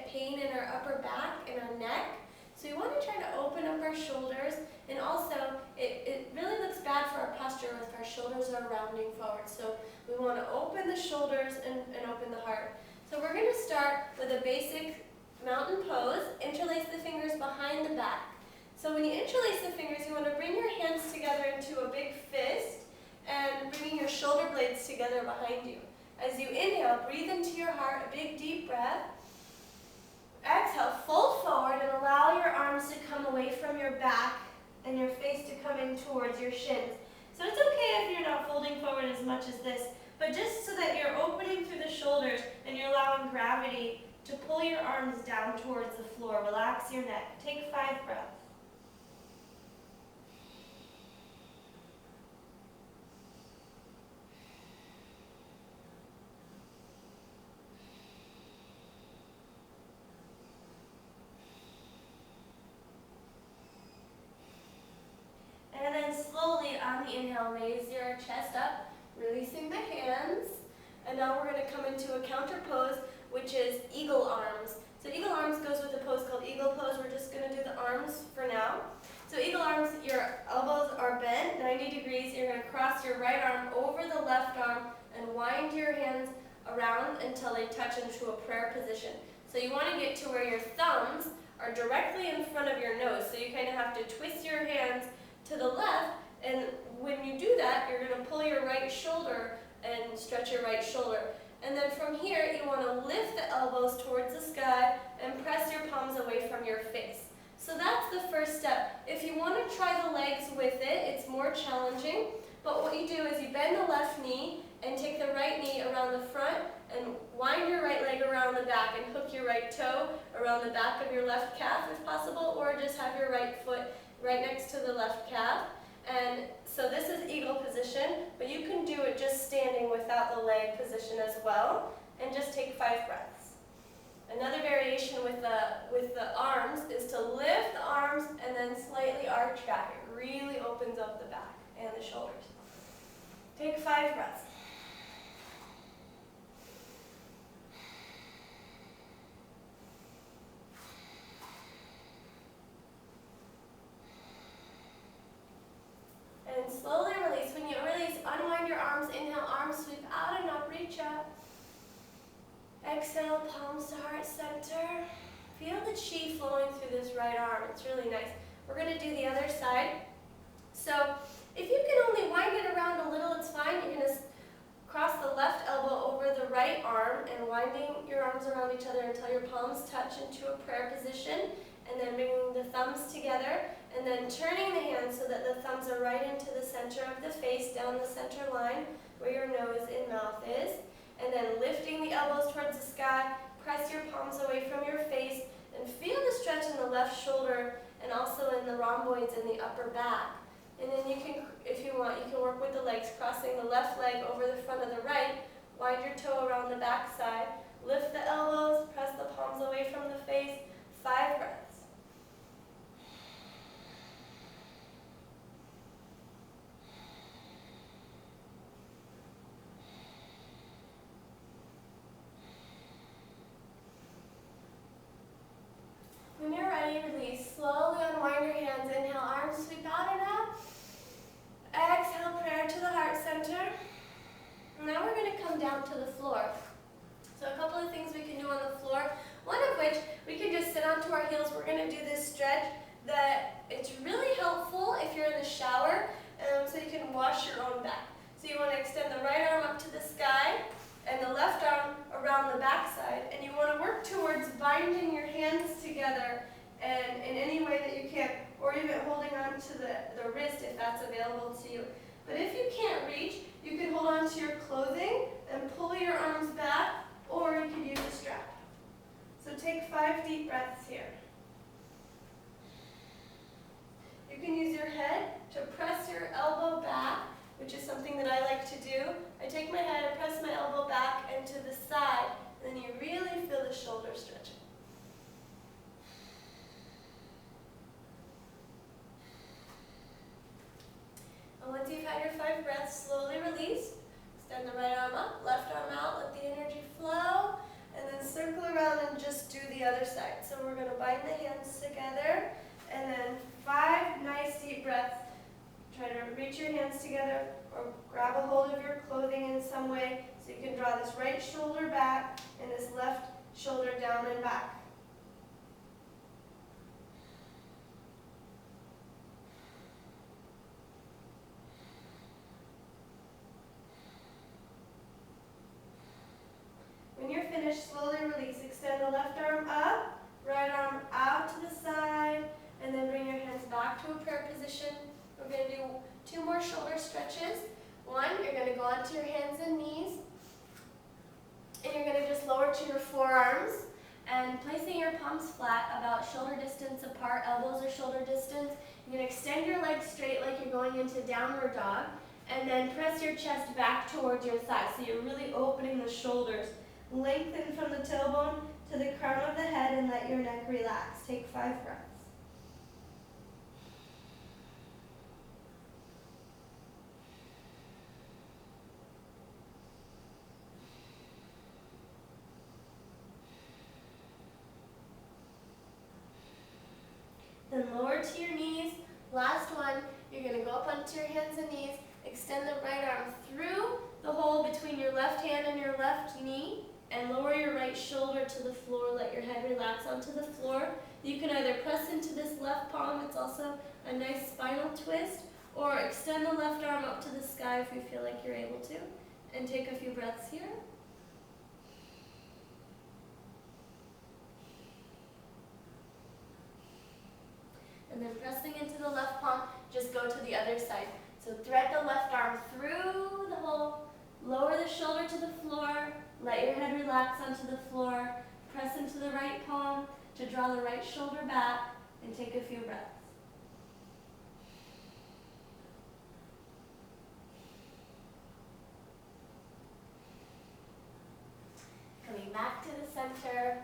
get pain in our upper back and our neck. So we want to try to open up our shoulders, and also it really looks bad for our posture if our shoulders are rounding forward. So we want to open the shoulders and open the heart. So we're going to start with a basic mountain pose. Interlace the fingers behind the back. So when you interlace the fingers, you want to bring your hands together into a big fist and bringing your shoulder blades together behind you. As you inhale, breathe into your heart, a big deep breath. Exhale, fold forward and allow your arms to come away from your back and your face to come in towards your shins. So it's okay if you're not folding forward as much as this, but just so that you're opening through the shoulders and you're allowing gravity to pull your arms down towards the floor. Relax your neck. Take 5 breaths. And then slowly on the inhale, raise your chest up, releasing the hands. And now we're going to come into a counter pose, which is eagle arms. So eagle arms goes with a pose called eagle pose. We're just going to do the arms for now. So eagle arms, your elbows are bent 90 degrees. You're going to cross your right arm over the left arm and wind your hands around until they touch into a prayer position. So you want to get to where your thumbs are directly in front of your nose. So you kind of have to twist your hands to the left, and when you do that, you're going to pull your right shoulder and stretch your right shoulder. And then from here, you want to lift the elbows towards the sky and press your palms away from your face. So that's the first step. If you want to try the legs with it, it's more challenging, but what you do is you bend the left knee and take the right knee around the front and wind your right leg around the back and hook your right toe around the back of your left calf if possible, or just have your right foot right next to the left calf. And so this is eagle position, but you can do it just standing without the leg position as well, and just take 5 breaths. Another variation with the arms is to lift the arms and then slightly arch back. It really opens up the back and the shoulders. Take 5 breaths. And slowly release. When you release, unwind your arms. Inhale, arms sweep out and up, reach up. Exhale, palms to heart center. Feel the chi flowing through this right arm. It's really nice. We're going to do the other side. So if you can only wind it around a little, it's fine. You're going to cross the left elbow over the right arm and winding your arms around each other until your palms touch into a prayer position. And then bringing the thumbs together, and then turning the hands so that the thumbs are right into the center of the face, down the center line where your nose and mouth is. And then lifting the elbows towards the sky, press your palms away from your face, and feel the stretch in the left shoulder and also in the rhomboids in the upper back. And then you can, if you want, you can work with the legs, crossing the left leg over the front of the right, wind your toe around the back side, lift the elbows, press the palms away from the face, 5 breaths. When you're ready, release. Slowly unwind your hands. Inhale, arms sweep out and up. Exhale, prayer to the heart center. And now we're going to come down to the floor. So a couple of things we can do on the floor. One of which, we can just sit onto our heels. We're going to do this stretch that it's really helpful if you're in the shower, so you can wash your own back. So you want to extend the right arm up to the sky and the left arm around the back side. And you want to work towards binding your hands together and in any way that you can, or even holding on to the wrist if that's available to you. But if you can't reach, you can hold on to your clothing and pull your arms back, or you can use a strap. So take 5 deep breaths here. You can use your head to press your elbow back, which is something that I like to do. I take my head and press my elbow back and to the side, and then you really feel the shoulder stretching. And once you've had your 5 breaths, slowly release. Extend the right arm up, left arm out, let the energy flow, and then circle around and just do the other side. So we're going to bind the hands together, and then 5 nice deep breaths. Try to reach your hands together or grab a hold of your clothing in some way so you can draw this right shoulder back and this left shoulder down and back. When you're finished, slowly release. Extend the left arm up, right arm out to the side, and then bring your hands back to a prayer position. We're going to do 2 more shoulder stretches. One, you're going to go onto your hands and knees, and you're going to just lower to your forearms, and placing your palms flat, about shoulder distance apart, elbows are shoulder distance. You're going to extend your legs straight like you're going into downward dog, and then press your chest back towards your thighs, so you're really opening the shoulders. Lengthen from the tailbone to the crown of the head and let your neck relax. Take 5 breaths. Then lower to your knees. Last one, you're going to go up onto your hands and knees. Extend the right arm through the hole between your left hand and your left knee, and lower your right shoulder to the floor. Let your head relax onto the floor. You can either press into this left palm, it's also a nice spinal twist, or extend the left arm up to the sky if you feel like you're able to. And take a few breaths here. And then pressing into the left palm, just go to the other side. So thread the left arm through the hole, lower the shoulder to the floor, let your head relax onto the floor, press into the right palm to draw the right shoulder back, and take a few breaths. Coming back to the center,